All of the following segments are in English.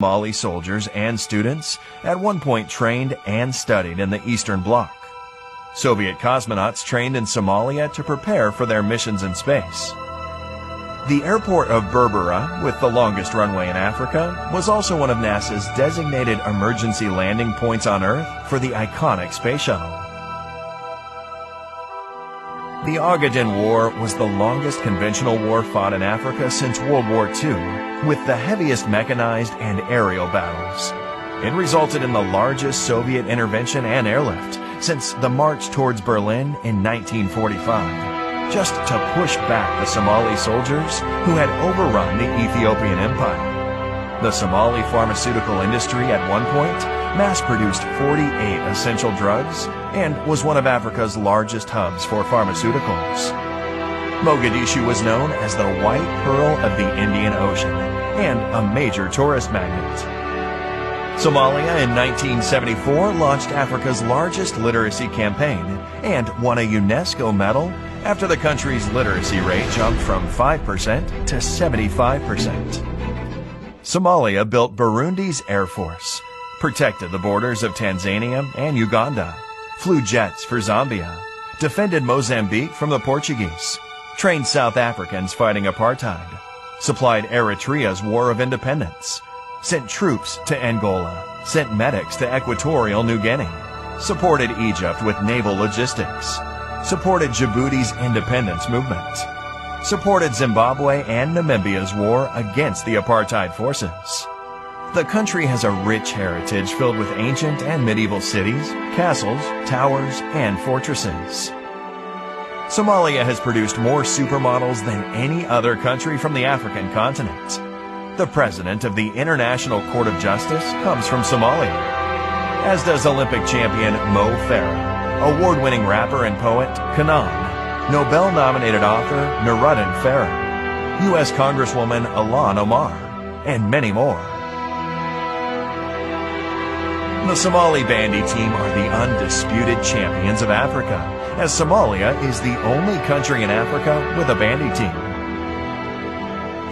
Somali soldiers and students at one point trained and studied in the Eastern Bloc. Soviet cosmonauts trained in Somalia to prepare for their missions in space. The airport of Berbera, with the longest runway in Africa, was also one of NASA's designated emergency landing points on Earth for the iconic space shuttle. The Ogaden War was the longest conventional war fought in Africa since World War II, with the heaviest mechanized and aerial battles. It resulted in the largest Soviet intervention and airlift since the march towards Berlin in 1945, just to push back the Somali soldiers who had overrun the Ethiopian Empire. The Somali pharmaceutical industry at one point mass-produced 48 essential drugs and was one of Africa's largest hubs for pharmaceuticals. Mogadishu was known as the White Pearl of the Indian Ocean and a major tourist magnet. Somalia in 1974 launched Africa's largest literacy campaign and won a UNESCO medal after the country's literacy rate jumped from 5% to 75%. Somalia built Burundi's Air Force, protected the borders of Tanzania and Uganda, flew jets for Zambia, defended Mozambique from the Portuguese, trained South Africans fighting apartheid, supplied Eritrea's War of Independence, sent troops to Angola, sent medics to Equatorial New Guinea, supported Egypt with naval logistics, supported Djibouti's independence movement, supported Zimbabwe and Namibia's war against the apartheid forces. The country has a rich heritage filled with ancient and medieval cities, castles, towers, and fortresses. Somalia has produced more supermodels than any other country from the African continent. The president of the International Court of Justice comes from Somalia, as does Olympic champion Mo Farah, award-winning rapper and poet Kanan, Nobel-nominated author Nuruddin Farah, U.S. Congresswoman Ilhan Omar, and many more. The Somali bandy team are the undisputed champions of Africa, as Somalia is the only country in Africa with a bandy team.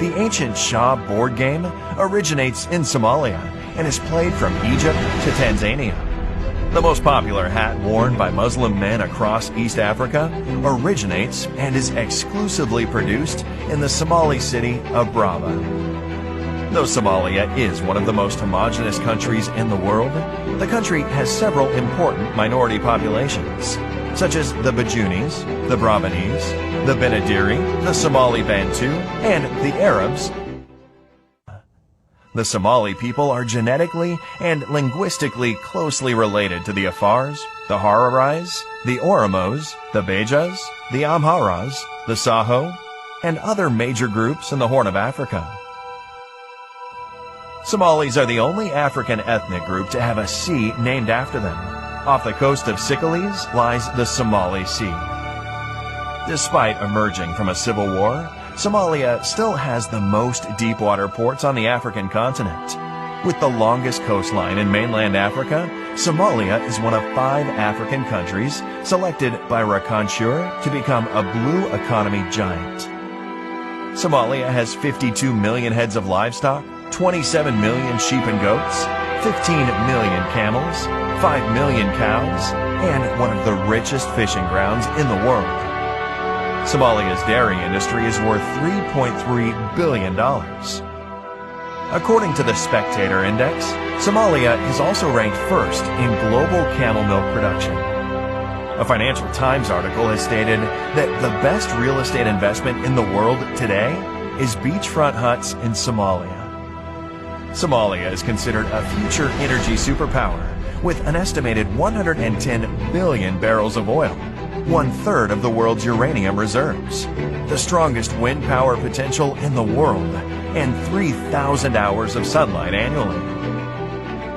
The ancient Shah board game originates in Somalia and is played from Egypt to Tanzania. The most popular hat worn by Muslim men across East Africa originates and is exclusively produced in the Somali city of Brava. Though Somalia is one of the most homogeneous countries in the world, the country has several important minority populations, such as the Bajunis, the Brabanese, the Benadiri, the Somali Bantu, and the Arabs. The Somali people are genetically and linguistically closely related to the Afars, the Hararais, the Oromos, the Bejas, the Amharas, the Saho, and other major groups in the Horn of Africa. Somalis are the only African ethnic group to have a sea named after them. Off the coast of Sicily lies the Somali Sea. Despite emerging from a civil war, Somalia still has the most deep-water ports on the African continent. With the longest coastline in mainland Africa, Somalia is one of 5 African countries selected by Rakanshur to become a blue economy giant. Somalia has 52 million heads of livestock, 27 million sheep and goats, 15 million camels, 5 million cows, and one of the richest fishing grounds in the world. Somalia's dairy industry is worth $3.3 billion. According to the Spectator Index, Somalia is also ranked first in global camel milk production. A Financial Times article has stated that the best real estate investment in the world today is beachfront huts in Somalia. Somalia is considered a future energy superpower with an estimated 110 billion barrels of oil, 1/3 of the world's uranium reserves, the strongest wind power potential in the world, and 3,000 hours of sunlight annually.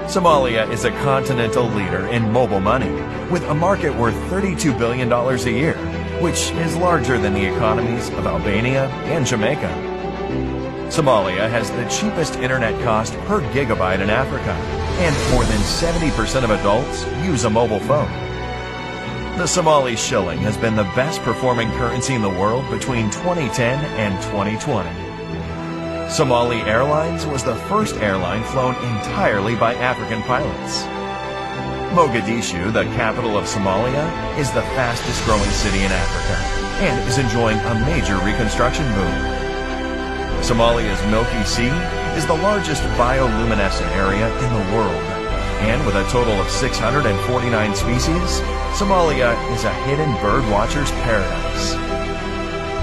Somalia is a continental leader in mobile money, with a market worth $32 billion a year, which is larger than the economies of Albania and Jamaica. Somalia has the cheapest internet cost per gigabyte in Africa, and more than 70% of adults use a mobile phone. The Somali shilling has been the best performing currency in the world between 2010 and 2020. Somali Airlines was the first airline flown entirely by African pilots. Mogadishu, the capital of Somalia, is the fastest growing city in Africa and is enjoying a major reconstruction boom. Somalia's Milky Sea is the largest bioluminescent area in the world, and with a total of 649 species, Somalia is a hidden bird watcher's paradise.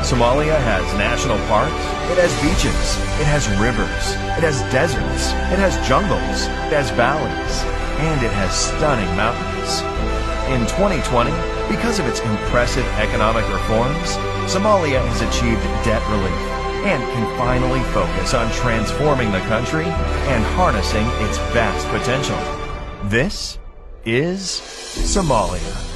Somalia has national parks, it has beaches, it has rivers, it has deserts, it has jungles, it has valleys, and it has stunning mountains. In 2020, because of its impressive economic reforms, Somalia has achieved debt relief and can finally focus on transforming the country and harnessing its vast potential. This is Somalia.